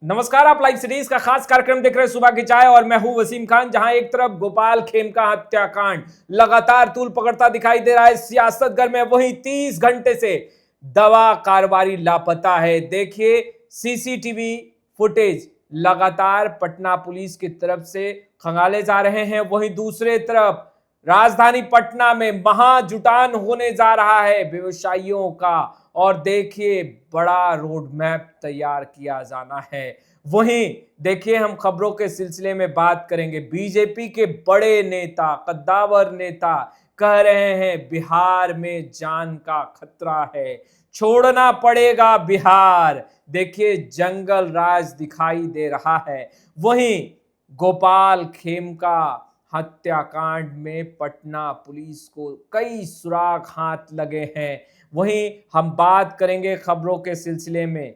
नमस्कार, आप live series का खास कार्यक्रम देख रहे हैं सुबह की चाय और मैं हूं वसीम खान। जहां एक तरफ गोपाल खेमका हत्याकांड लगातार तूल पकड़ता दिखाई दे रहा है सियासतगढ़ में, वहीं 30 घंटे से दवा कारोबारी लापता है। देखिए सीसीटीवी फुटेज लगातार पटना पुलिस की तरफ से खंगाले जा रहे हैं। वहीं दूसरे तरफ राजधानी पटना में महाजुटान होने जा रहा है व्यवसायियों का, और देखिए बड़ा रोड मैप तैयार किया जाना है। वहीं देखिए हम खबरों के सिलसिले में बात करेंगे। बीजेपी के बड़े नेता, कद्दावर नेता कह रहे हैं बिहार में जान का खतरा है, छोड़ना पड़ेगा बिहार। देखिए जंगल राज दिखाई दे रहा है। वहीं गोपाल खेमका हत्याकांड में पटना पुलिस को कई सुराग हाथ लगे हैं। वहीं हम बात करेंगे खबरों के सिलसिले में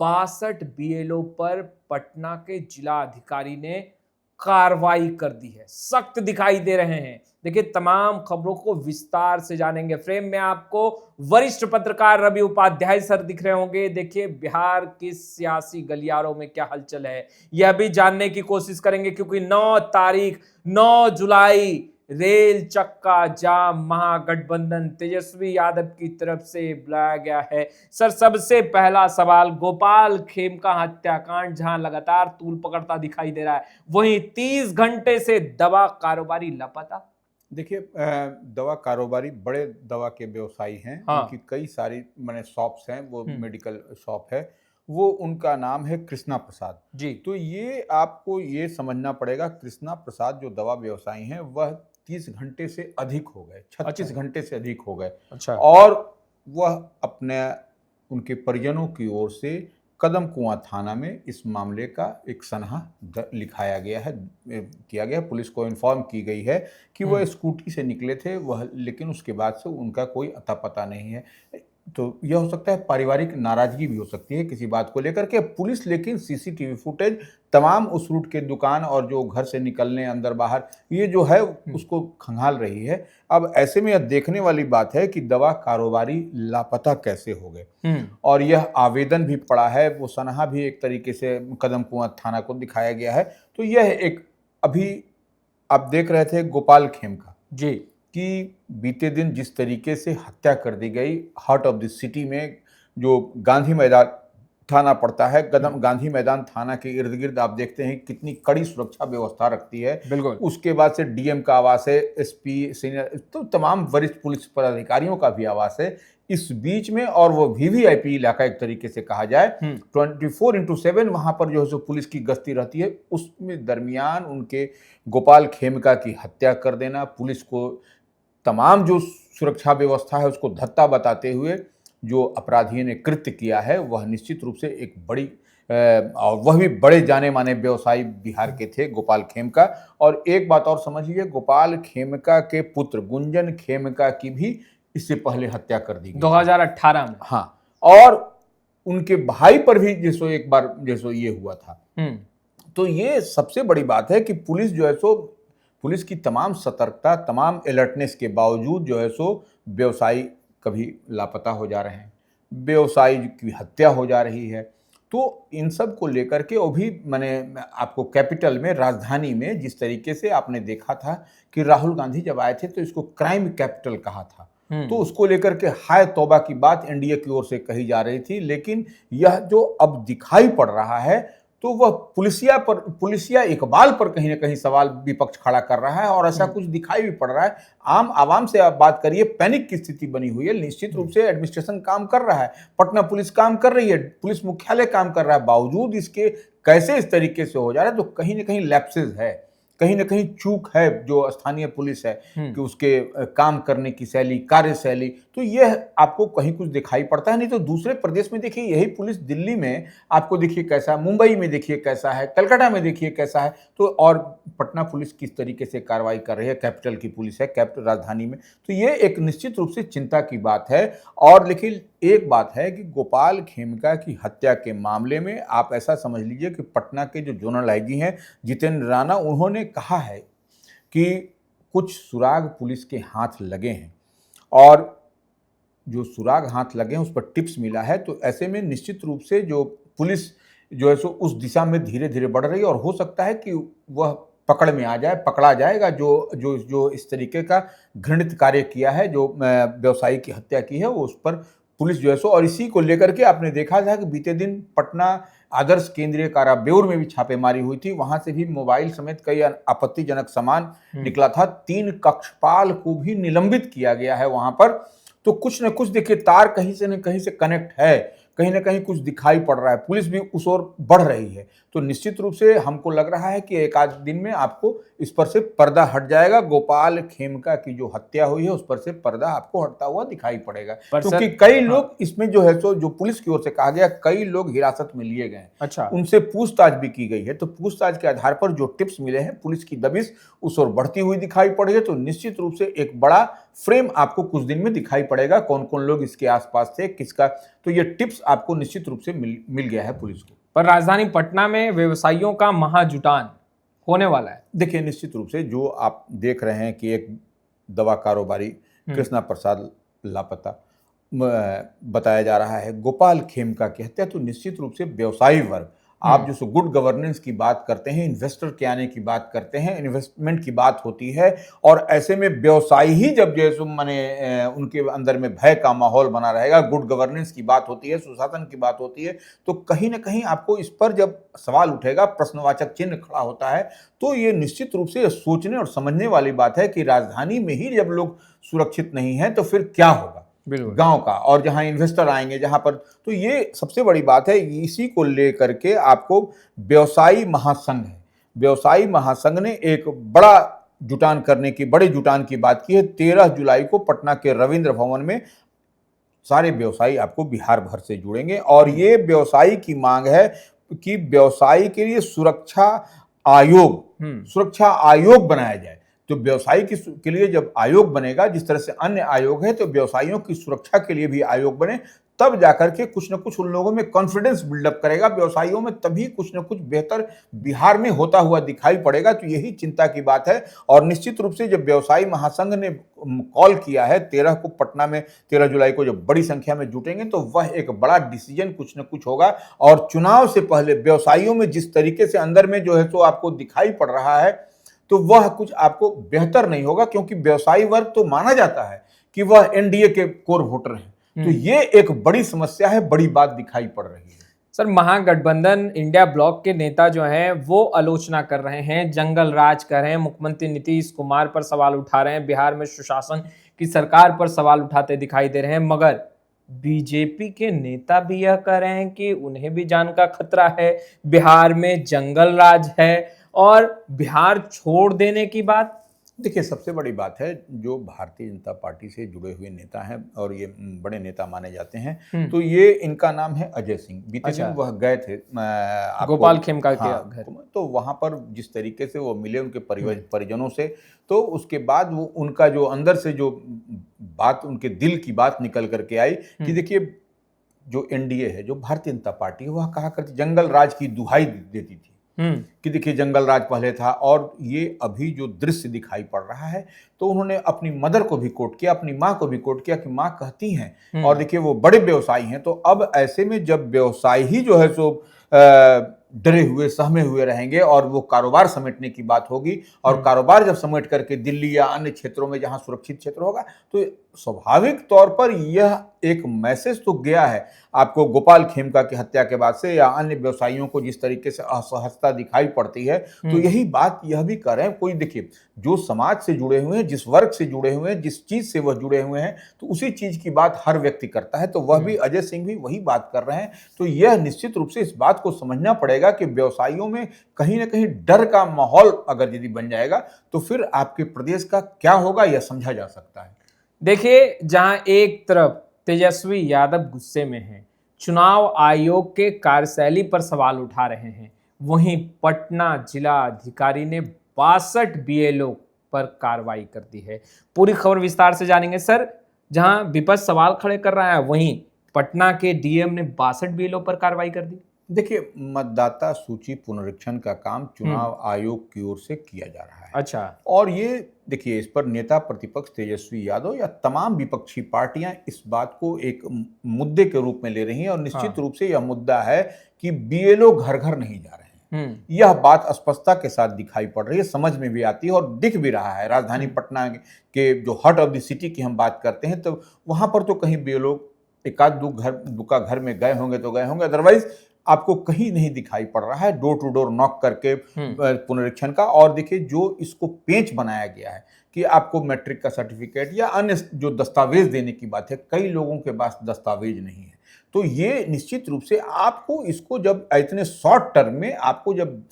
62 बीएलओ पर पटना के जिला अधिकारी ने कार्रवाई कर दी है, सख्त दिखाई दे रहे हैं। देखिए तमाम खबरों को विस्तार से जानेंगे। फ्रेम में आपको वरिष्ठ पत्रकार रवि उपाध्याय सर दिख रहे होंगे। देखिए बिहार के सियासी गलियारों में क्या हलचल है यह भी जानने की कोशिश करेंगे, क्योंकि 9 जुलाई रेल चक्का जाम महागठबंधन तेजस्वी यादव की तरफ से बुलाया गया है। सर सबसे पहला सवाल, गोपाल खेमका हत्याकांड जहां लगातार तूल पकड़ता दिखाई दे रहा है, वहीं 30 घंटे से दवा कारोबारी लापता। देखिए दवा कारोबारी बड़े दवा के व्यवसायी हैं। हाँ। उनकी कई सारी मैंने शॉप्स हैं, वो मेडिकल शॉप है, वो उनका नाम है कृष्णा प्रसाद जी। तो ये आपको ये समझना पड़ेगा, कृष्णा प्रसाद जो दवा व्यवसायी हैं वह 30 घंटे से अधिक हो गए, 36 घंटे से अधिक हो गए। अच्छा। और वह अपने उनके परिजनों की ओर से कदम कुआं थाना में इस मामले का एक सनहा लिखाया गया है, किया गया। पुलिस को इन्फॉर्म की गई है कि वह स्कूटी से निकले थे वह, लेकिन उसके बाद से उनका कोई अता पता नहीं है। तो यह हो सकता है पारिवारिक नाराजगी भी हो सकती है किसी बात को लेकर के। पुलिस लेकिन सीसीटीवी फुटेज तमाम उस रूट के दुकान और जो घर से निकलने अंदर बाहर ये जो है उसको खंगाल रही है। अब ऐसे में यह देखने वाली बात है कि दवा कारोबारी लापता कैसे हो गए, और यह आवेदन भी पड़ा है, वो सनहा भी एक तरीके से कदम कुआं थाना को दिखाया गया है। तो यह एक, अभी आप देख रहे थे गोपाल खेमका जी कि बीते दिन जिस तरीके से हत्या कर दी गई हार्ट ऑफ द सिटी में, जो गांधी मैदान थाना पड़ता है, गांधी मैदान थाना के इर्द गिर्द आप देखते हैं कितनी कड़ी सुरक्षा व्यवस्था रखती है। बिल्कुल। उसके बाद से डीएम का आवास है, एसपी सीनियर, तो तमाम वरिष्ठ पुलिस पदाधिकारियों का भी आवास है इस बीच में, और वो वीवीआईपी इलाका एक तरीके से कहा जाए। 24/7 वहां पर जो है सो पुलिस की गश्ती रहती है। उसमें दरमियान उनके गोपाल खेमका की हत्या कर देना, पुलिस को तमाम जो सुरक्षा व्यवस्था है उसको धत्ता बताते हुए जो अपराधियों ने कृत्य किया है, वह निश्चित रूप से एक बड़ी और वह भी बड़े जाने माने व्यवसायी बिहार के थे गोपाल खेमका। और एक बात और समझ लीजिए, गोपाल खेमका के पुत्र गुंजन खेमका की भी इससे पहले हत्या कर दी गई 2018 में। हाँ, और उनके भाई पर भी जैसो एक बार जैसो ये हुआ था। तो ये सबसे बड़ी बात है कि पुलिस जो है सो, पुलिस की तमाम सतर्कता, तमाम अलर्टनेस के बावजूद जो है सो व्यवसायी कभी लापता हो जा रहे हैं, व्यवसायी की हत्या हो जा रही है। तो इन सब को लेकर के, और भी मैंने आपको कैपिटल में, राजधानी में जिस तरीके से आपने देखा था कि राहुल गांधी जब आए थे तो इसको क्राइम कैपिटल कहा था, तो उसको लेकर के हाय तौबा की बात एनडीए की ओर से कही जा रही थी। लेकिन यह जो अब दिखाई पड़ रहा है तो वह पुलिसिया इकबाल पर कहीं ना कहीं सवाल विपक्ष खड़ा कर रहा है, और ऐसा कुछ दिखाई भी पड़ रहा है। आम आवाम से आप बात करिए, पैनिक की स्थिति बनी हुई है। निश्चित रूप से एडमिनिस्ट्रेशन काम कर रहा है, पटना पुलिस काम कर रही है, पुलिस मुख्यालय काम कर रहा है, बावजूद इसके कैसे इस तरीके से हो जा रहा है, तो कहीं ना कहीं लैप्सेस है, कहीं ना कहीं चूक है जो स्थानीय पुलिस है कि उसके काम करने की शैली, कार्यशैली। तो यह आपको कहीं कुछ दिखाई पड़ता है। नहीं तो दूसरे प्रदेश में देखिए यही पुलिस, दिल्ली में आपको देखिए कैसा, मुंबई में देखिए कैसा है, कलकत्ता में देखिए कैसा है। तो और पटना पुलिस किस तरीके से कार्रवाई कर रही है, कैपिटल की पुलिस है, कैपिटल राजधानी में। तो ये एक निश्चित रूप से चिंता की बात है। और लेकिन एक बात है कि गोपाल खेमका की हत्या के मामले में आप ऐसा समझ लीजिए कि पटना के जो जोनल आईजी हैं जितेंद्र राणा, उन्होंने कहा है कि कुछ सुराग पुलिस के हाथ लगे हैं, और जो सुराग हाथ लगे हैं उस पर टिप्स मिला है। तो ऐसे में निश्चित रूप से जो पुलिस जो है सो उस दिशा में धीरे धीरे बढ़ रही है, और हो सकता है कि वह पकड़ में आ जाए, पकड़ा जाएगा जो जो जो इस तरीके का घृणित कार्य किया है, जो व्यवसायी की हत्या की है, वो उस पर पुलिस जो है सो, और इसी को लेकर के आपने देखा था कि बीते दिन पटना आदर्श केंद्रीय कारा बेऊर में भी छापेमारी हुई थी, वहां से भी मोबाइल समेत कई आपत्तिजनक सामान निकला था। 3 कक्षपाल को भी निलंबित किया गया है वहां पर। तो कुछ न कुछ देखिए, तार कहीं से न कहीं से कनेक्ट है, कहीं ना कहीं कुछ दिखाई पड़ रहा है, पुलिस भी उस ओर बढ़ रही है। तो निश्चित रूप से हमको लग रहा है कि एक आध दिन में आपको इस पर से पर्दा हट जाएगा। गोपाल खेमका की जो हत्या हुई है उस पर से पर्दा आपको हटता हुआ दिखाई पड़ेगा, क्योंकि कई लोग इसमें जो है तो जो पुलिस की ओर से कहा गया, कई लोग हिरासत में लिए गए। अच्छा, उनसे पूछताछ भी की गई है। तो पूछताछ के आधार पर जो टिप्स मिले हैं, पुलिस की दबिश उस ओर बढ़ती हुई दिखाई पड़ी है। तो निश्चित रूप से एक बड़ा फ्रेम आपको कुछ दिन में दिखाई पड़ेगा, कौन कौन लोग इसके आसपास थे, किसका। तो ये टिप्स आपको निश्चित रूप से मिल गया है पुलिस को। पर राजधानी पटना में व्यवसायियों का महाजुटान होने वाला है। देखिए, निश्चित रूप से जो आप देख रहे हैं कि एक दवा कारोबारी कृष्णा प्रसाद लापता बताया जा रहा है, गोपाल खेमका की हत्या, तो निश्चित रूप से व्यवसायी वर्ग, आप जो गुड गवर्नेंस की बात करते हैं, इन्वेस्टर के आने की बात करते हैं, इन्वेस्टमेंट की बात होती है, और ऐसे में व्यवसायी ही जब जैसे माने उनके अंदर में भय का माहौल बना रहेगा, गुड गवर्नेंस की बात होती है, सुशासन की बात होती है, तो कहीं ना कहीं आपको इस पर जब सवाल उठेगा, प्रश्नवाचक चिन्ह खड़ा होता है, तो ये निश्चित रूप से सोचने और समझने वाली बात है कि राजधानी में ही जब लोग सुरक्षित नहीं है तो फिर क्या होगा गांव का, और जहां इन्वेस्टर आएंगे जहां पर। तो ये सबसे बड़ी बात है। इसी को लेकर के आपको व्यवसायी महासंघ है, व्यवसायी महासंघ ने एक बड़े जुटान की बात की है। 13 जुलाई को पटना के रविंद्र भवन में सारे व्यवसायी आपको बिहार भर से जुड़ेंगे, और ये व्यवसायी की मांग है कि व्यवसायी के लिए सुरक्षा आयोग बनाया जाए। तो व्यवसायी के लिए जब आयोग बनेगा, जिस तरह से अन्य आयोग है, तो व्यवसायियों की सुरक्षा के लिए भी आयोग बने, तब जाकर के कुछ न कुछ उन लोगों में कॉन्फिडेंस बिल्डअप करेगा व्यवसायियों में, तभी कुछ न कुछ बेहतर बिहार में होता हुआ दिखाई पड़ेगा। तो यही चिंता की बात है। और निश्चित रूप से जब व्यवसायी महासंघ ने कॉल किया है 13 को पटना में, 13 जुलाई को जब बड़ी संख्या में जुटेंगे, तो वह एक बड़ा डिसीजन कुछ न कुछ होगा। और चुनाव से पहले व्यवसायियों में जिस तरीके से अंदर में जो है तो आपको दिखाई पड़ रहा है, तो वह कुछ आपको बेहतर नहीं होगा, क्योंकि व्यवसायी वर्ग तो माना जाता है कि वह एनडीए के कोर वोटर हैं। तो ये एक बड़ी समस्या है, बड़ी बात दिखाई पड़ रही है। सर, महागठबंधन इंडिया ब्लॉक के नेता जो हैं वो आलोचना कर रहे हैं, जंगल राज कर रहे हैं, मुख्यमंत्री नीतीश कुमार पर सवाल उठा रहे हैं, बिहार में सुशासन की सरकार पर सवाल उठाते दिखाई दे रहे हैं, मगर बीजेपी के नेता भी यह कह रहे हैं कि उन्हें भी जान का खतरा है, बिहार में जंगल राज है, और बिहार छोड़ देने की बात। देखिए, सबसे बड़ी बात है, जो भारतीय जनता पार्टी से जुड़े हुए नेता हैं और ये बड़े नेता माने जाते हैं, तो ये इनका नाम है अजय सिंह। बीते दिन वह गए थे गोपाल खेमका के घर, तो वहां पर जिस तरीके से वो मिले उनके परिजनों से, तो उसके बाद वो उनका जो अंदर से जो बात, उनके दिल की बात निकल करके आई कि देखिए, जो एनडीए है, जो भारतीय जनता पार्टी है, वह कहा करती जंगल राज की दुहाई देती थी कि देखिए जंगल राज पहले था, और ये अभी जो दृश्य दिखाई पड़ रहा है, तो उन्होंने अपनी मदर को भी कोट किया, अपनी माँ को भी कोट किया कि माँ कहती हैं, और देखिए वो बड़े व्यवसायी हैं। तो अब ऐसे में जब व्यवसायी ही जो है सो डरे हुए, सहमे हुए रहेंगे, और वो कारोबार समेटने की बात होगी, और कारोबार जब समेट करके दिल्ली या अन्य क्षेत्रों में जहां सुरक्षित क्षेत्र होगा, तो स्वाभाविक तौर पर यह एक मैसेज तो गया है आपको गोपाल खेमका की हत्या के बाद से, या अन्य व्यवसायियों को जिस तरीके से असहजता दिखाई पड़ती है, तो यही बात यह भी कर रहे हैं। कोई देखिए, जो समाज से जुड़े हुए हैं, जिस वर्ग से जुड़े हुए हैं, जिस चीज से वह जुड़े हुए हैं, तो उसी चीज की बात हर व्यक्ति करता है, तो वह भी अजय सिंह भी वही बात कर रहे हैं। तो यह निश्चित रूप से इस बात को समझना पड़ेगा कि व्यवसायियों में कहीं ना कहीं डर का माहौल अगर यदि बन जाएगा, तो फिर आपके प्रदेश का क्या होगा, यह समझा जा सकता है। देखिए, जहां एक तरफ तेजस्वी यादव गुस्से में हैं, चुनाव आयोग के कार्यशैली पर सवाल उठा रहे हैं, वहीं पटना जिला अधिकारी ने 62 बीएलओ पर कार्रवाई कर दी है। पूरी खबर विस्तार से जानेंगे सर। जहां विपक्ष सवाल खड़े कर रहा है, वहीं पटना के डीएम ने 62 बीएलओ पर कार्रवाई कर दी। देखिए, मतदाता सूची पुनरीक्षण का काम चुनाव आयोग की ओर से किया जा रहा है। अच्छा। और ये देखिए, इस पर नेता प्रतिपक्ष तेजस्वी यादव या तमाम विपक्षी पार्टियां इस बात को एक मुद्दे के रूप में ले रही हैं, और निश्चित रूप से यह मुद्दा है कि बीएलओ घर घर नहीं जा रहे हैं। यह बात स्पष्टता के साथ दिखाई पड़ रही है, समझ में भी आती है और दिख भी रहा है। राजधानी पटना के जो हार्ट ऑफ द सिटी की हम बात करते हैं, तो वहां पर तो कहीं बीएलओ एकाध दुका घर में गए होंगे तो गए होंगे, अदरवाइज आपको कहीं नहीं दिखाई पड़ रहा है डोर टू डोर नॉक करके पुनरीक्षण का। और देखिए, जो इसको पेंच बनाया गया है कि आपको मैट्रिक का सर्टिफिकेट या अन्य जो दस्तावेज देने की बात है, कई लोगों के पास दस्तावेज नहीं है। तो ये निश्चित रूप से आपको इसको जब इतने शॉर्ट टर्म में आपको जब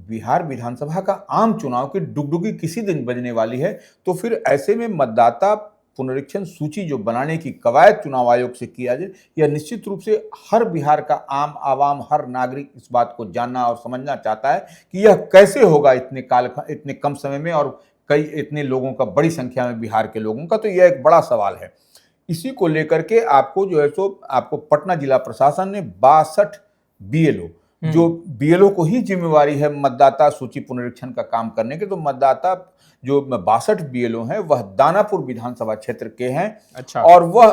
बिहार विधानसभा का आम चुनाव की डुगडुगी किसी दिन बजने वाली है, तो फिर ऐसे में मतदाता पुनरीक्षण सूची जो बनाने की कवायद चुनाव आयोग से किया जाए, यह निश्चित रूप से हर बिहार का आम आवाम, हर नागरिक इस बात को जानना और समझना चाहता है कि यह कैसे होगा इतने कम समय में, और कई इतने लोगों का, बड़ी संख्या में बिहार के लोगों का। तो यह एक बड़ा सवाल है। इसी को लेकर के आपको जो है सो आपको पटना जिला प्रशासन ने 62 बीएलओ, जो बीएलओ को ही जिम्मेवारी है मतदाता सूची पुनरीक्षण का काम करने के, तो मतदाता जो 62 बीएलओ हैं वह दानापुर विधानसभा क्षेत्र के हैं। अच्छा। और वह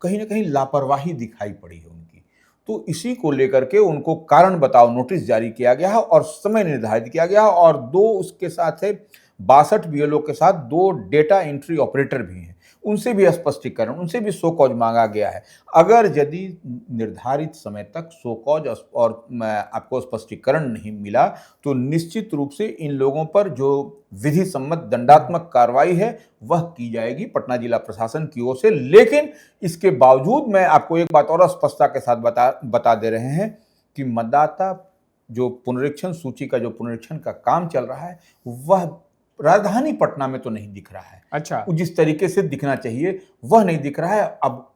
कहीं ना कहीं लापरवाही दिखाई पड़ी है उनकी, तो इसी को लेकर के उनको कारण बताओ नोटिस जारी किया गया है और समय निर्धारित किया गया है। और दो उसके साथ है 62 बीएलओ के साथ 2 डेटा एंट्री ऑपरेटर भी हैं, उनसे भी स्पष्टीकरण, उनसे भी शो कॉज मांगा गया है। अगर यदि निर्धारित समय तक शो कॉज और आपको स्पष्टीकरण नहीं मिला, तो निश्चित रूप से इन लोगों पर जो विधि सम्मत दंडात्मक कार्रवाई है वह की जाएगी पटना जिला प्रशासन की ओर से। लेकिन इसके बावजूद मैं आपको एक बात और स्पष्टता के साथ बता दे रहे हैं कि मतदाता जो पुनरीक्षण सूची का जो पुनरीक्षण का काम चल रहा है, वह राजधानी पटना में तो नहीं दिख रहा है। अच्छा। जिस तरीके से दिखना चाहिए वह नहीं दिख रहा है। अब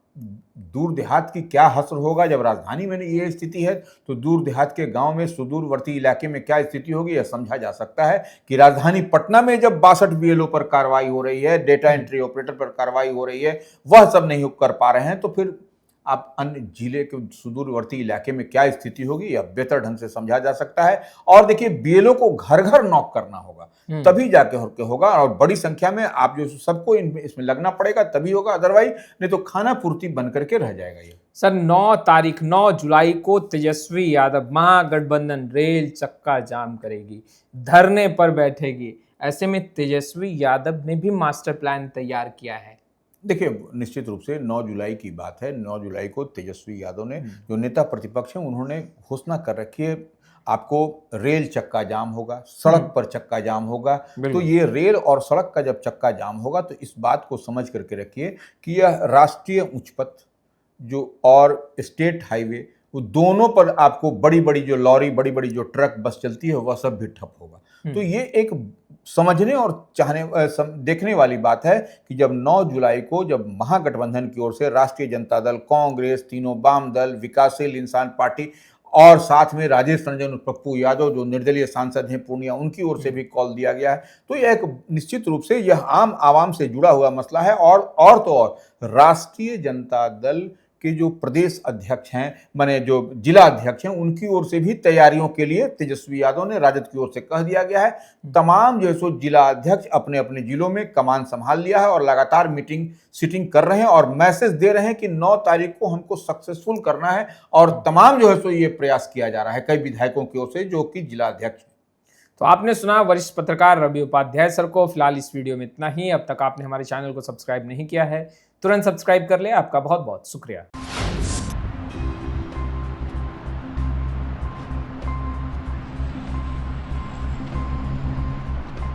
दूर देहात की क्या हश्र होगा, जब राजधानी में ये स्थिति है तो दूर देहात के गांव में, सुदूरवर्ती इलाके में क्या स्थिति होगी, यह समझा जा सकता है कि राजधानी पटना में जब 62 बीएलओ पर कार्रवाई हो रही है, डेटा एंट्री ऑपरेटर पर कार्रवाई हो रही है, वह सब नहीं कर पा रहे हैं, तो फिर आप अन्य जिले के सुदूरवर्ती इलाके में क्या स्थिति होगी, यह बेहतर ढंग से समझा जा सकता है। और देखिए, बीएलओ को घर घर नॉक करना होगा, तभी जाके होगा, और बड़ी संख्या में आप जो सबको इसमें लगना पड़ेगा, तभी होगा, अदरवाइज नहीं तो खाना पूर्ति बन करके रह जाएगा ये। सर, 9 जुलाई को तेजस्वी यादव महागठबंधन रेल चक्का जाम करेगी, धरने पर बैठेगी। ऐसे में तेजस्वी यादव ने भी मास्टर प्लान तैयार किया है। देखिए, निश्चित रूप से 9 जुलाई की बात है। 9 जुलाई को तेजस्वी यादव ने, जो नेता प्रतिपक्ष हैं, उन्होंने घोषणा कर रखी है आपको रेल चक्का जाम होगा, सड़क पर चक्का जाम होगा। तो ये रेल और सड़क का जब चक्का जाम होगा, तो इस बात को समझ करके रखिए कि यह राष्ट्रीय उच्च पथ जो और स्टेट हाईवे, वो दोनों पर आपको बड़ी बड़ी जो लॉरी, बड़ी बड़ी जो ट्रक बस चलती है, वह सब भी ठप होगा। तो ये एक समझने और देखने वाली बात है कि जब 9 जुलाई को जब महागठबंधन की ओर से राष्ट्रीय जनता दल, कांग्रेस, तीनों वाम दल, विकासशील इंसान पार्टी और साथ में राजेश रंजन पप्पू यादव जो निर्दलीय सांसद हैं पूर्णिया, उनकी ओर से भी कॉल दिया गया है। तो यह एक निश्चित रूप से यह आम आवाम से जुड़ा हुआ मसला है। और तो और राष्ट्रीय जनता दल के जो प्रदेश अध्यक्ष हैं, माने जो जिला अध्यक्ष हैं, उनकी ओर से भी तैयारियों के लिए तेजस्वी यादव ने राजद की ओर से कह दिया गया है। तमाम जो सो जिला अध्यक्ष अपने अपने जिलों में कमान संभाल लिया है और लगातार मीटिंग सीटिंग कर रहे हैं और मैसेज दे रहे हैं कि 9 तारीख को हमको सक्सेसफुल करना है। और तमाम जो है सो ये प्रयास किया जा रहा है कई विधायकों की ओर से, जो कि जिला अध्यक्ष। तो आपने सुना वरिष्ठ पत्रकार रवि उपाध्याय सर को। फिलहाल इस वीडियो में इतना ही। अब तक आपने हमारे चैनल को सब्सक्राइब नहीं किया है, तुरंत सब्सक्राइब कर ले। आपका बहुत बहुत शुक्रिया।